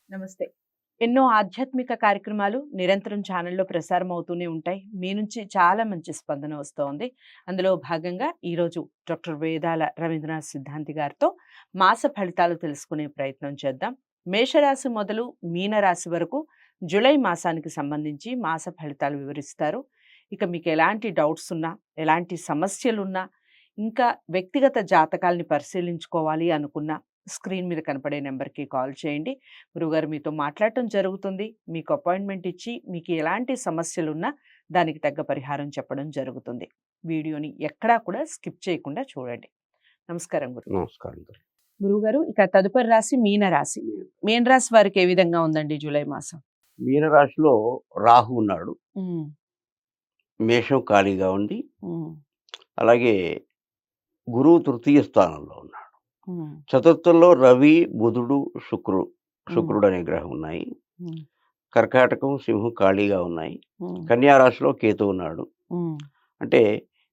నమస్తే. ఎన్నో ఆధ్యాత్మిక కార్యక్రమాలు నిరంతరం ఛానల్‌లో ప్రసారం అవుతూనే ఉంటాయి. మీ నుంచి చాలా మంచి స్పందన వస్తోంది. అందులో భాగంగా ఈరోజు డాక్టర్ వేదాల రవీంద్రనాథ్ సిద్ధాంతి గారితో మాస ఫలితాలు తెలుసుకునే ప్రయత్నం చేద్దాం. మేషరాశి మొదలు మీనరాశి వరకు జూలై మాసానికి సంబంధించి మాస ఫలితాలు వివరిస్తారు. ఇక మీకు ఎలాంటి డౌట్స్ ఉన్నా, ఎలాంటి సమస్యలున్నా, ఇంకా వ్యక్తిగత జాతకాల్ని పరిశీలించుకోవాలి అనుకున్నా స్క్రీన్ మీద కనపడే నెంబర్‌కి కాల్ చేయండి. గురువుగారు మీతో మాట్లాడటం జరుగుతుంది. మీకు అపాయింట్మెంట్ ఇచ్చి మీకు ఎలాంటి సమస్యలున్నా దానికి తగ్గ పరిహారం చెప్పడం జరుగుతుంది. వీడియోని ఎక్కడా కూడా స్కిప్ చేయకుండా చూడండి. నమస్కారం నమస్కారం. గురువుగారు, ఇక తదుపరి రాశి మీనరాశి. మీనరాశి వారికి ఏ విధంగా ఉందండి జూలై మాసం? మీనరాశిలో రాహు ఉన్నాడు. హ్మ్. మేషం ఖాళీగా ఉంది. హ్మ్. అలాగే గురువు తృతీయ స్థానంలో ఉన్నాడు. హ్మ్. చతుర్థంలో రవి, బుధుడు, హ్మ్. శుక్రుడు అనే గ్రహం ఉన్నాయి. హ్మ్. కర్కాటకం, సింహం ఖాళీగా ఉన్నాయి. హ్మ్. కన్యా రాశిలో కేతు ఉన్నాడు. హ్మ్. అంటే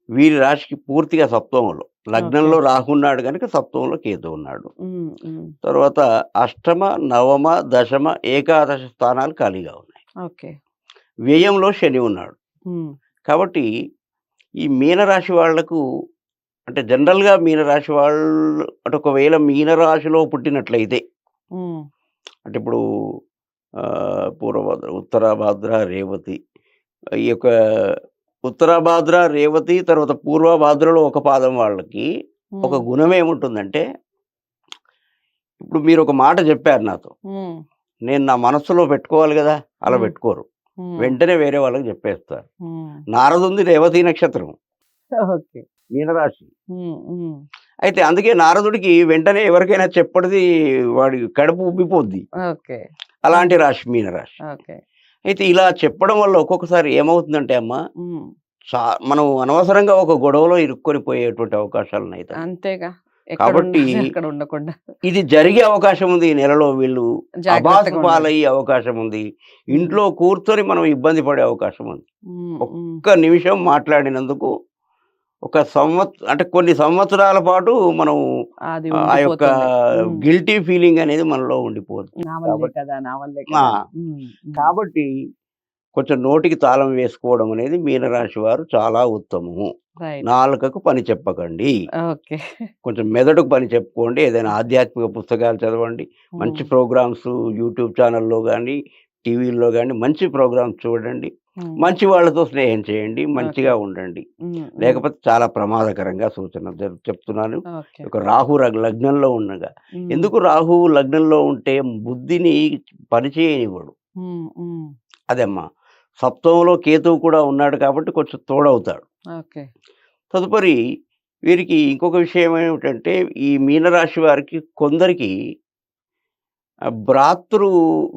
వీరి రాశికి పూర్తిగా సప్తమంలో, ఓకే. లగ్నంలో రాహు ఉన్నాడు కనుక సప్తమంలో కేతు ఉన్నాడు. హ్మ్. హ్మ్. తర్వాత అష్టమ, నవమ, దశమ, ఏకాదశ స్థానాలు ఖాళీగా ఉన్నాయి. ఓకే. వ్యయంలో శని ఉన్నాడు. హ్మ్. కాబట్టి ఈ మీనరాశి వాళ్లకు అంటే జనరల్‌గా మీనరాశి వాళ్ళు అంటే ఒకవేళ మీనరాశిలో పుట్టినట్లయితే హ్మ్. అంటే ఇప్పుడు పూర్వభాద్ర, ఉత్తరాభాద్ర, రేవతి, ఈ యొక్క ఉత్తరాభాద్ర, రేవతి తర్వాత పూర్వభాద్రలో ఒక పాదం వాళ్ళకి ఒక హ్మ్. గుణం ఏముంటుందంటే, ఇప్పుడు మీరు ఒక మాట చెప్పారు నాతో. హ్మ్. నేను నా మనస్సులో పెట్టుకోవాలి గదా! అలా హ్మ్. పెట్టుకోరు. హ్మ్. వెంటనే వేరే వాళ్ళకి చెప్పేస్తారు. హ్మ్. నారదుంది రేవతి నక్షత్రం, ఓకే. మీనరాశి. హ్మ్. హ్మ్. అయితే అందుకే నారదుడికి వెంటనే ఎవరికైనా చెప్పడిది వాడి కడుపు ఉబ్బిపోద్ది. ఓకే. అలాంటి రాశి మీనరాశి. ఓకే. అయితే ఇలా చెప్పడం వల్ల ఒక్కొక్కసారి ఏమవుతుందంటే అమ్మ, హ్మ్. చా మనం అనవసరంగా ఒక గొడవలో ఇరుక్కొని పోయేటువంటి అవకాశాలున్నాయి తల్లి. అంతేగా. కాబట్టి ఎక్కడుండాలి అక్కడ ఉండకుండా. ఇది జరిగే అవకాశం ఉంది. ఈ నెలలో వీళ్ళు అబాసు జాగ్రత్తగా ఉండాలి. పాలయ్యే అవకాశం ఉంది. హ్మ్. ఇంట్లో కూర్చొని మనం ఇబ్బంది పడే అవకాశం ఉంది. హ్మ్. హ్మ్. ఒక్క నిమిషం మాట్లాడినందుకు ఒక అంటే కొన్ని సంవత్సరాల పాటు మనం అది ఆ యొక్క ఉండిపోతుంది. హ్మ్. గిల్టీ ఫీలింగ్ అనేది మనలో ఉండిపోతుంది. నా వల్లే కాబట్టి కదా! నా వల్లే ఆ! కదా! హ్మ్. హ్మ్. కాబట్టి కొంచెం నోటికి తాళం వేసుకోవడం అనేది మీనరాశి వారు చాలా ఉత్తమము. రైట్. నాలుకకు పని చెప్పకండి. ఓకే. కొంచెం మెదడుకు పని చెప్పుకోండి. ఏదైనా ఆధ్యాత్మిక పుస్తకాలు చదవండి. మంచి హ్మ్. ప్రోగ్రామ్స్ యూట్యూబ్ ఛానల్‌లో గానీ, టీవీల్లో గానీ మంచి ప్రోగ్రామ్స్ చూడండి. హ్మ్. మంచి వాళ్ళతో స్నేహం చేయండి. ఓకే. మంచిగా ఉండండి. హ్మ్. హ్మ్. లేకపోతే చాలా ప్రమాదకరంగా సూచన చెప్తున్నాను. ఓకే. ఒక రాహు లగ్నంలో ఉండగా. హ్మ్. ఎందుకు రాహువు లగ్నంలో ఉంటే బుద్ధిని పనిచేయనివ్వడు. హ్మ్. హ్మ్. అదమ్మా. సప్తమంలో కేతువు కూడా ఉన్నాడు కాబట్టి కొంచెం తోడవుతాడు. ఓకే. తదుపరి వీరికి ఇంకొక విషయం ఏమిటంటే, ఈ మీనరాశి వారికి కొందరికి భ్రాతృ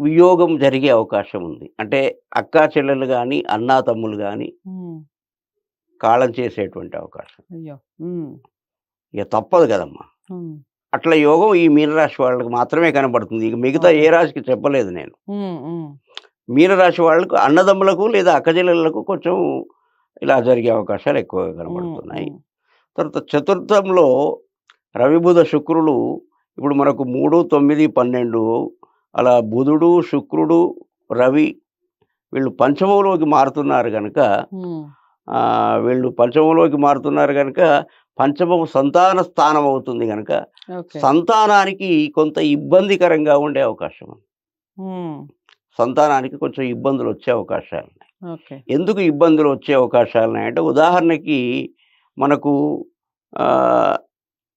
వియోగం జరిగే అవకాశం ఉంది. అంటే అక్కా చెల్లెలు గాని, అన్నా తమ్ములు గాని హ్మ్. కాలం చేసేటువంటి అవకాశం. అయ్యో! హ్మ్. ఇక తప్పదు గదమ్మా! హ్మ్. అట్లా యోగం ఈ మీనరాశి వాళ్ళకి మాత్రమే కనపడుతుంది. ఇక మిగతా ఓకే. ఏ రాశికి చెప్పలేదు నేను. హ్మ్. హ్మ్. మీనరాశి వాళ్ళకు అన్నదమ్ములకు లేదా అక్కచెల్లెళ్ళకు కొంచెం ఇలా జరిగే అవకాశాలు ఎక్కువగా హ్మ్. కనబడుతున్నాయి. హ్మ్. తర్వాత చతుర్థంలో రవి, బుధ, శుక్రులు ఇప్పుడు మనకు 3, 9, 12 అలా బుధుడు, శుక్రుడు, రవి వీళ్ళు పంచమంలోకి మారుతున్నారు గనక హ్మ్. వీళ్ళు పంచమంలోకి మారుతున్నారు గనక పంచమం సంతాన స్థానం అవుతుంది గనక ఓకే. సంతానానికి కొంత ఇబ్బందికరంగా ఉండే అవకాశం ఉంది. హ్మ్. సంతానానికి కొంచెం ఇబ్బందులొచ్చే అవకాశాలున్నాయి. ఓకే. ఎందుకు ఇబ్బందులొచ్చే అవకాశాలున్నాయంటే ఉదాహరణకి మనకు ఆహ్,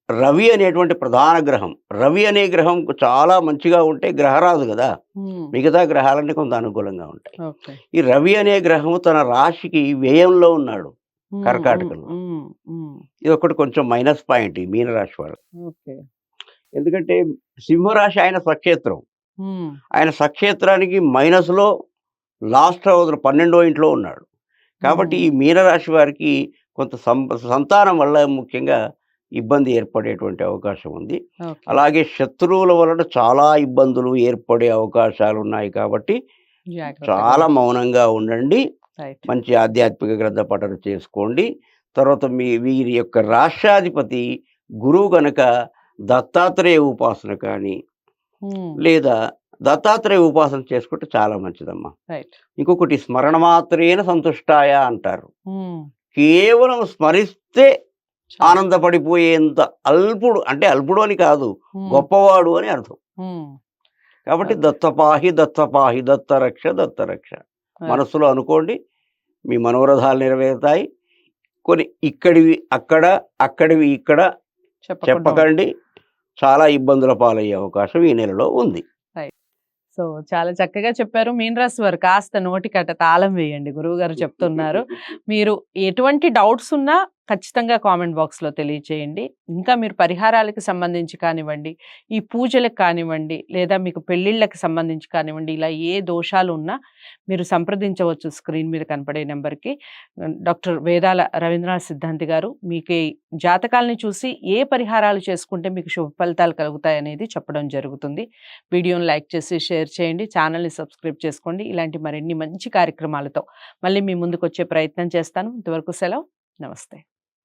రవి అనేటువంటి ప్రధాన గ్రహం. రవి అనే గ్రహం చాలా మంచిగా ఉంటే గ్రహరాజు గదా! హ్మ్. మిగతా గ్రహాలన్నీ కొంత అనుకూలంగా ఉంటాయి. ఓకే. ఈ రవి అనే గ్రహం తన రాశికి వ్యయంలో ఉన్నాడు హ్మ్. హ్మ్. కర్కాటకంలో. హ్మ్. హ్మ్. ఇదొకటి కొంచెం మైనస్ పాయింట్ ఈ మీనరాశి వాళ్ళకి. ఓకే. ఎందుకంటే సింహరాశి ఆయన స్వక్షేత్రం. హ్మ్. ఆయన స్వక్షేత్రానికి మైనస్‌లో లాస్ట్ 12వ ఇంట్లో ఉన్నాడు. కాబట్టి హ్మ్. ఈ మీనరాశి వారికి కొంత సంతానం వల్ల ముఖ్యంగా ఇబ్బంది ఏర్పడేటువంటి అవకాశం ఉంది. ఓకే. అలాగే శత్రువుల వలన చాలా ఇబ్బందులు ఏర్పడే అవకాశాలున్నాయి కాబట్టి జాగ్రత్తగా చాలా ఉండాలి. మౌనంగా ఉండండి. రైట్. మంచి ఆధ్యాత్మిక గ్రంథ పఠన చేసుకోండి. తర్వాత వీరి యొక్క రాష్ట్రాధిపతి గురువు గనక దత్తాత్రేయ ఉపాసన కానీ, హ్మ్. లేదా దత్తాత్రేయ ఉపాసన చేసుకుంటే చాలా మంచిదమ్మా. రైట్. ఇంకొకటి స్మరణ మాత్రేన సంతుష్టాయ అంటారు. కేవలం స్మరిస్తే ఆనందపడిపోయేంత అల్పుడు, అంటే అల్పుడు అని కాదు, గొప్పవాడు అని అర్థం. కాబట్టి దత్తపాహి దత్తపాహి, దత్తరక్ష దత్తరక్ష మనస్సులో అనుకోండి, మీ మనోరథాలు నెరవేరుతాయి. కొన్ని ఇక్కడివి అక్కడ, అక్కడివి ఇక్కడ చెప్పకండి, చాలా ఇబ్బందుల పాలయ్యే అవకాశం ఈ నెలలో ఉంది. సో చాలా చక్కగా చెప్పారు. మీన రాశి వారు కాస్త నోటికట తాళం వేయండి, గురువు గారు చెప్తున్నారు. మీరు ఎటువంటి డౌట్స్ ఉన్నా ఖచ్చితంగా కామెంట్ బాక్స్లో తెలియచేయండి. ఇంకా మీరు పరిహారాలకు సంబంధించి కానివ్వండి, ఈ పూజలకు కానివ్వండి, లేదా మీకు పెళ్ళిళ్ళకి సంబంధించి కానివ్వండి, ఇలా ఏ దోషాలు ఉన్నా మీరు సంప్రదించవచ్చు స్క్రీన్ మీద కనపడే నెంబర్కి. డాక్టర్ వేదాల రవీంద్రనాథ్ సిద్ధాంతి గారు మీకు ఈ జాతకాలని చూసి ఏ పరిహారాలు చేసుకుంటే మీకు శుభ ఫలితాలు కలుగుతాయి అనేది చెప్పడం జరుగుతుంది. వీడియోని లైక్ చేసి షేర్ చేయండి, ఛానల్ని సబ్స్క్రైబ్ చేసుకోండి. ఇలాంటి మరిన్ని మంచి కార్యక్రమాలతో మళ్ళీ మీ ముందుకు వచ్చే ప్రయత్నం చేస్తాను. ఇంతవరకు సెలవు, నమస్తే.